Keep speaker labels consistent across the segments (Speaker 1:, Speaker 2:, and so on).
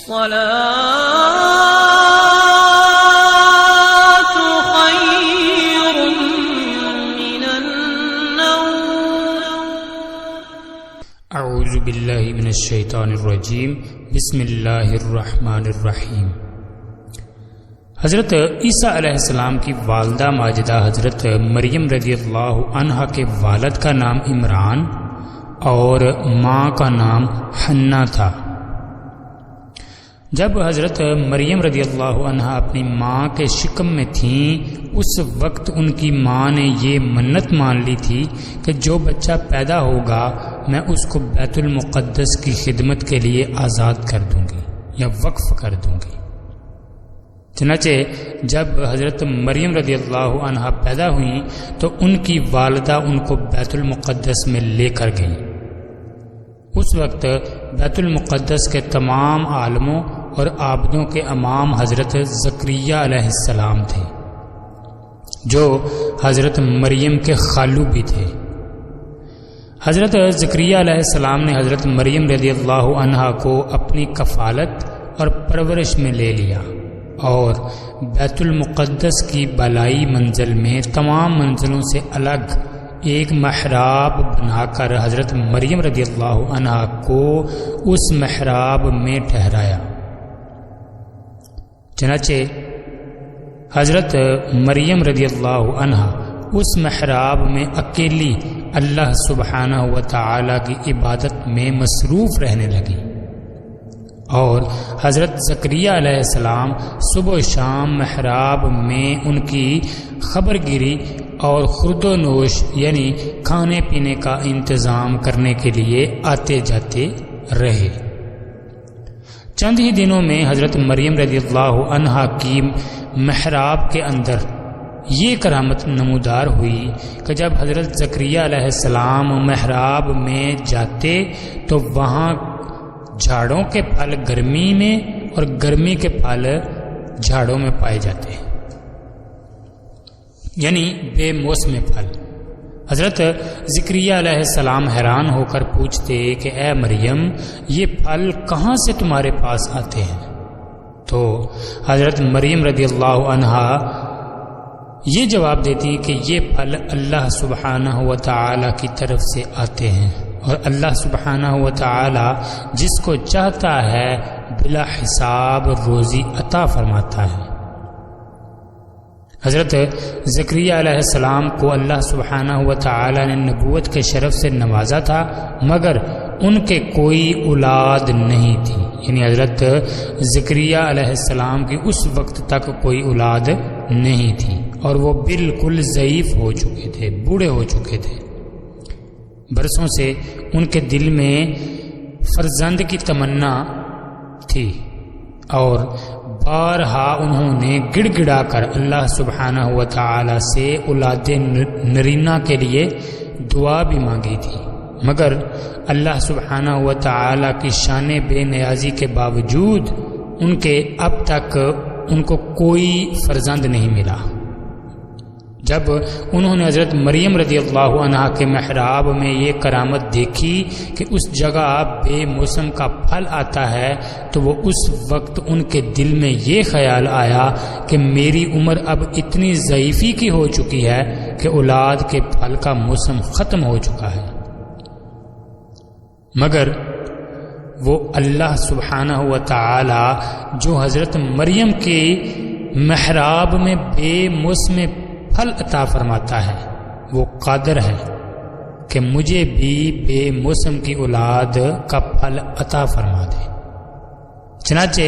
Speaker 1: الصلاة خير من النوم.
Speaker 2: اعوذ باللہ من الشیطان الرجیم. بسم اللہ الرحمن الرحیم. حضرت عیسیٰ علیہ السلام کی والدہ ماجدہ حضرت مریم رضی اللہ عنہا کے والد کا نام عمران اور ماں کا نام حنا تھا. جب حضرت مریم رضی اللہ عنہا اپنی ماں کے شکم میں تھیں، اس وقت ان کی ماں نے یہ منت مان لی تھی کہ جو بچہ پیدا ہوگا میں اس کو بیت المقدس کی خدمت کے لیے آزاد کر دوں گی یا وقف کر دوں گی. چنانچہ جب حضرت مریم رضی اللہ عنہا پیدا ہوئیں تو ان کی والدہ ان کو بیت المقدس میں لے کر گئیں. اس وقت بیت المقدس کے تمام عالموں اور عابدوں کے امام حضرت زکریا علیہ السلام تھے، جو حضرت مریم کے خالو بھی تھے. حضرت زکریا علیہ السلام نے حضرت مریم رضی اللہ عنہا کو اپنی کفالت اور پرورش میں لے لیا اور بیت المقدس کی بالائی منزل میں تمام منزلوں سے الگ ایک محراب بنا کر حضرت مریم رضی اللہ عنہا کو اس محراب میں ٹھہرایا. چنانچہ حضرت مریم رضی اللہ عنہا اس محراب میں اکیلی اللہ سبحانہ و تعالی کی عبادت میں مصروف رہنے لگی، اور حضرت زکریا علیہ السلام صبح و شام محراب میں ان کی خبر گیری اور خورد و نوش یعنی کھانے پینے کا انتظام کرنے کے لیے آتے جاتے رہے. چند ہی دنوں میں حضرت مریم رضی اللہ عنہا کی محراب کے اندر یہ کرامت نمودار ہوئی کہ جب حضرت زکریا علیہ السلام محراب میں جاتے تو وہاں جھاڑوں کے پھل گرمی میں اور گرمی کے پھل جھاڑوں میں پائے جاتے ہیں، یعنی بے موسم پھل. حضرت زکریا علیہ السلام حیران ہو کر پوچھتے کہ اے مریم، یہ پھل کہاں سے تمہارے پاس آتے ہیں؟ تو حضرت مریم رضی اللہ عنہا یہ جواب دیتی کہ یہ پھل اللہ سبحانہ و تعالی کی طرف سے آتے ہیں، اور اللہ سبحانہ و تعالی جس کو چاہتا ہے بلا حساب روزی عطا فرماتا ہے. حضرت زکریا علیہ السلام کو اللہ سبحانہ و تعالی نے نبوت کے شرف سے نوازا تھا، مگر ان کے کوئی اولاد نہیں تھی، یعنی حضرت زکریا علیہ السلام کی اس وقت تک کوئی اولاد نہیں تھی، اور وہ بالکل ضعیف ہو چکے تھے، بوڑھے ہو چکے تھے. برسوں سے ان کے دل میں فرزند کی تمنا تھی، اور بارہا انہوں نے گڑ گڑا کر اللہ سبحانہ و تعالی سے اولاد نرینہ کے لیے دعا بھی مانگی تھی، مگر اللہ سبحانہ و تعالی کی شان بے نیازی کے باوجود ان کے اب تک ان کو کوئی فرزند نہیں ملا. جب انہوں نے حضرت مریم رضی اللہ عنہا کے محراب میں یہ کرامت دیکھی کہ اس جگہ بے موسم کا پھل آتا ہے تو وہ اس وقت ان کے دل میں یہ خیال آیا کہ میری عمر اب اتنی ضعیفی کی ہو چکی ہے کہ اولاد کے پھل کا موسم ختم ہو چکا ہے. مگر وہ اللہ سبحانہ و تعالی جو حضرت مریم کے محراب میں بے موسم پھل عطا فرماتا ہے، وہ قادر ہے کہ مجھے بھی بے موسم کی اولاد کا پھل عطا فرما دے. چنانچہ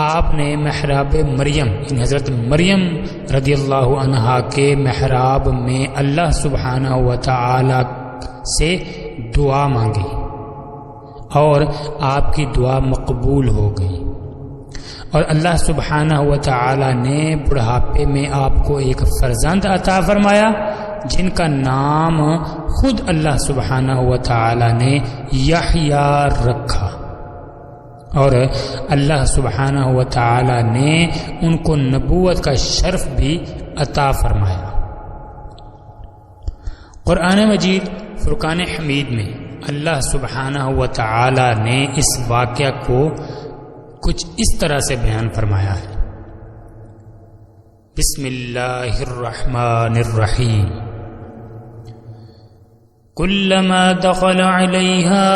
Speaker 2: آپ نے محراب مریم یعنی حضرت مریم رضی اللہ عنہا کے محراب میں اللہ سبحانہ و تعالی سے دعا مانگی، اور آپ کی دعا مقبول ہو گئی، اور اللہ سبحانہ و تعالی نے بڑھاپے میں آپ کو ایک فرزند عطا فرمایا جن کا نام خود اللہ سبحانہ و تعالی نے یحییٰ رکھا، اور اللہ سبحانہ و تعالی نے ان کو نبوت کا شرف بھی عطا فرمایا. قرآن مجید فرقان حمید میں اللہ سبحانہ و تعالی نے اس واقعہ کچھ اس طرح سے بیان فرمایا ہے۔ بسم اللہ الرحمن الرحیم كلما دخل عليها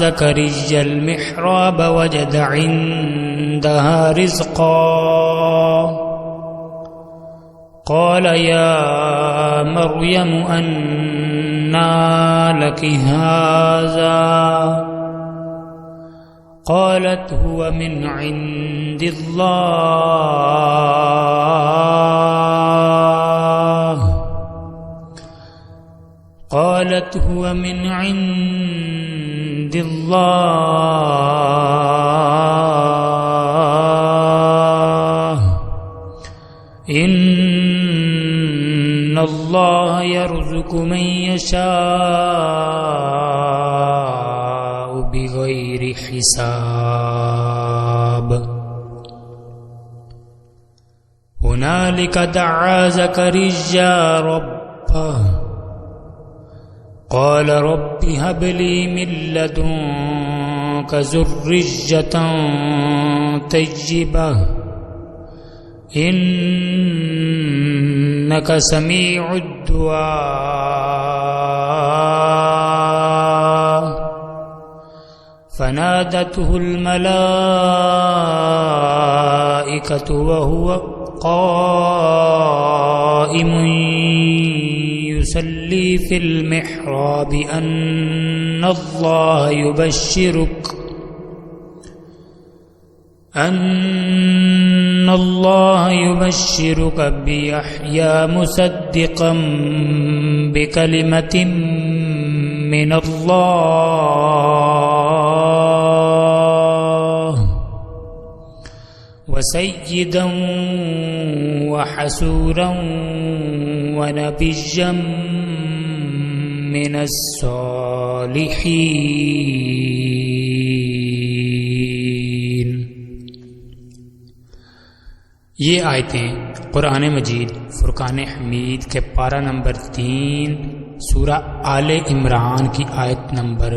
Speaker 2: زكريا المحراب وجد عندها رزقا قال يا مريم أنى لك هذا قالت هو من عند الله قالت هو من عند الله إن الله يرزق من يشاء بغير حساب هنالك دعا زكريا ربه قال رب هب لي من لدنك ذرية طيبة إنك سميع الدعاء فنادته الملائكة وهو قائم يصلي في المحراب أن الله يبشرك بيحيى مصدقا بكلمة من الله وسيدا وحسورا ونبيا من الصالحين۔ یہ آیتیں قرآن مجید فرقان حمید کے پارہ نمبر 3 سورہ آل عمران کی آیت نمبر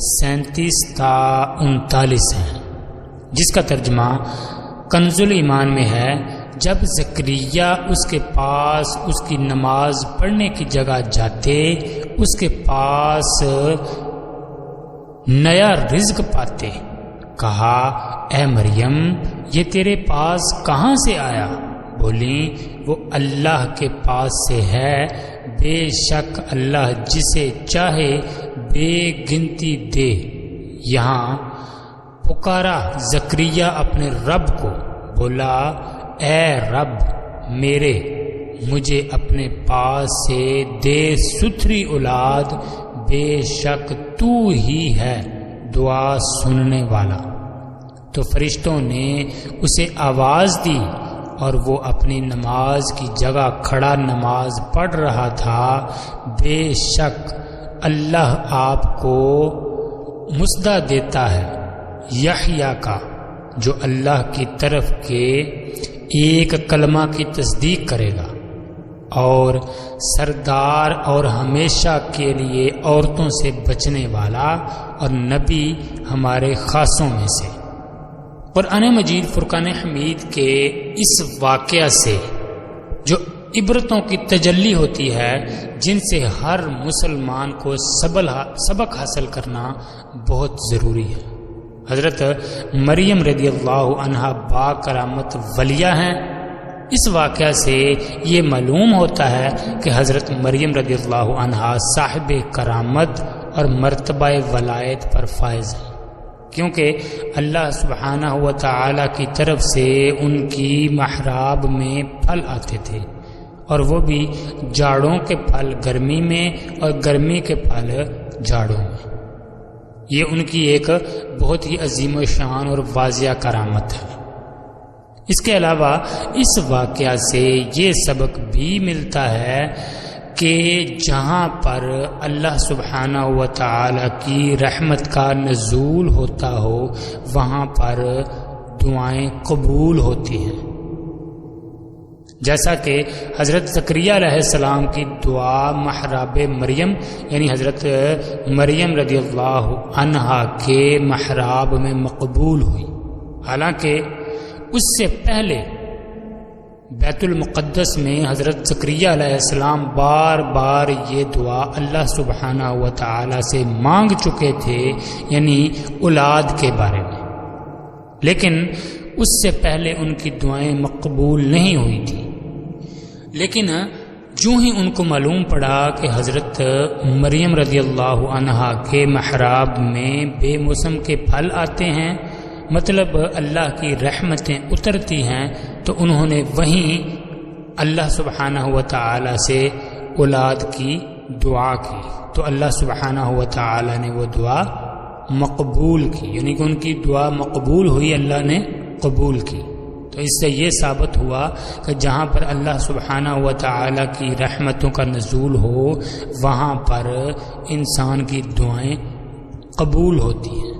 Speaker 2: 37 تا 39 ہیں، جس کا ترجمہ کنز الایمان میں ہے، جب زکریا اس کے پاس اس کی نماز پڑھنے کی جگہ جاتے، اس کے پاس نیا رزق پاتے، کہا اے مریم یہ تیرے پاس کہاں سے آیا؟ بولی وہ اللہ کے پاس سے ہے، بے شک اللہ جسے چاہے بے گنتی دے۔ یہاں پکارا زکریا اپنے رب کو، بولا اے رب میرے، مجھے اپنے پاس سے دے ستھری اولاد، بے شک تو ہی ہے دعا سننے والا۔ تو فرشتوں نے اسے آواز دی اور وہ اپنی نماز کی جگہ کھڑا نماز پڑھ رہا تھا۔ بے شک اللہ آپ کو مصدع دیتا ہے یحییٰ کا، جو اللہ کی طرف کے ایک کلمہ کی تصدیق کرے گا، اور سردار اور ہمیشہ کے لیے عورتوں سے بچنے والا، اور نبی ہمارے خاصوں میں سے۔ قرآن مجید فرقان حمید کے اس واقعہ سے جو عبرتوں کی تجلی ہوتی ہے، جن سے ہر مسلمان کو سبق حاصل کرنا بہت ضروری ہے۔ حضرت مریم رضی اللہ عنہا با کرامت ولیہ ہیں۔ اس واقعہ سے یہ معلوم ہوتا ہے کہ حضرت مریم رضی اللہ عنہا صاحب کرامت اور مرتبہ ولایت پر فائز ہیں، کیونکہ اللہ سبحانہ و تعالی کی طرف سے ان کی محراب میں پھل آتے تھے، اور وہ بھی جاڑوں کے پھل گرمی میں اور گرمی کے پھل جاڑوں میں۔ یہ ان کی ایک بہت ہی عظیم و شان اور واضح کرامت ہے۔ اس کے علاوہ اس واقعہ سے یہ سبق بھی ملتا ہے کہ جہاں پر اللہ سبحانہ و تعالی کی رحمت کا نزول ہوتا ہو، وہاں پر دعائیں قبول ہوتی ہیں، جیسا کہ حضرت زکریا علیہ السلام کی دعا محراب مریم یعنی حضرت مریم رضی اللہ عنہا کے محراب میں مقبول ہوئی، حالانکہ اس سے پہلے بیت المقدس میں حضرت زکریا علیہ السلام بار بار یہ دعا اللہ سبحانہ و تعالی سے مانگ چکے تھے، یعنی اولاد کے بارے میں، لیکن اس سے پہلے ان کی دعائیں مقبول نہیں ہوئی تھی۔ لیکن جو ہی ان کو معلوم پڑا کہ حضرت مریم رضی اللہ عنہا کے محراب میں بے موسم کے پھل آتے ہیں، مطلب اللہ کی رحمتیں اترتی ہیں، تو انہوں نے وہیں اللہ سبحانہ و تعالی سے اولاد کی دعا کی، تو اللہ سبحانہ و تعالی نے وہ دعا مقبول کی، یعنی کہ ان کی دعا مقبول ہوئی، اللہ نے قبول کی۔ تو اس سے یہ ثابت ہوا کہ جہاں پر اللہ سبحانہ و تعالی کی رحمتوں کا نزول ہو، وہاں پر انسان کی دعائیں قبول ہوتی ہیں۔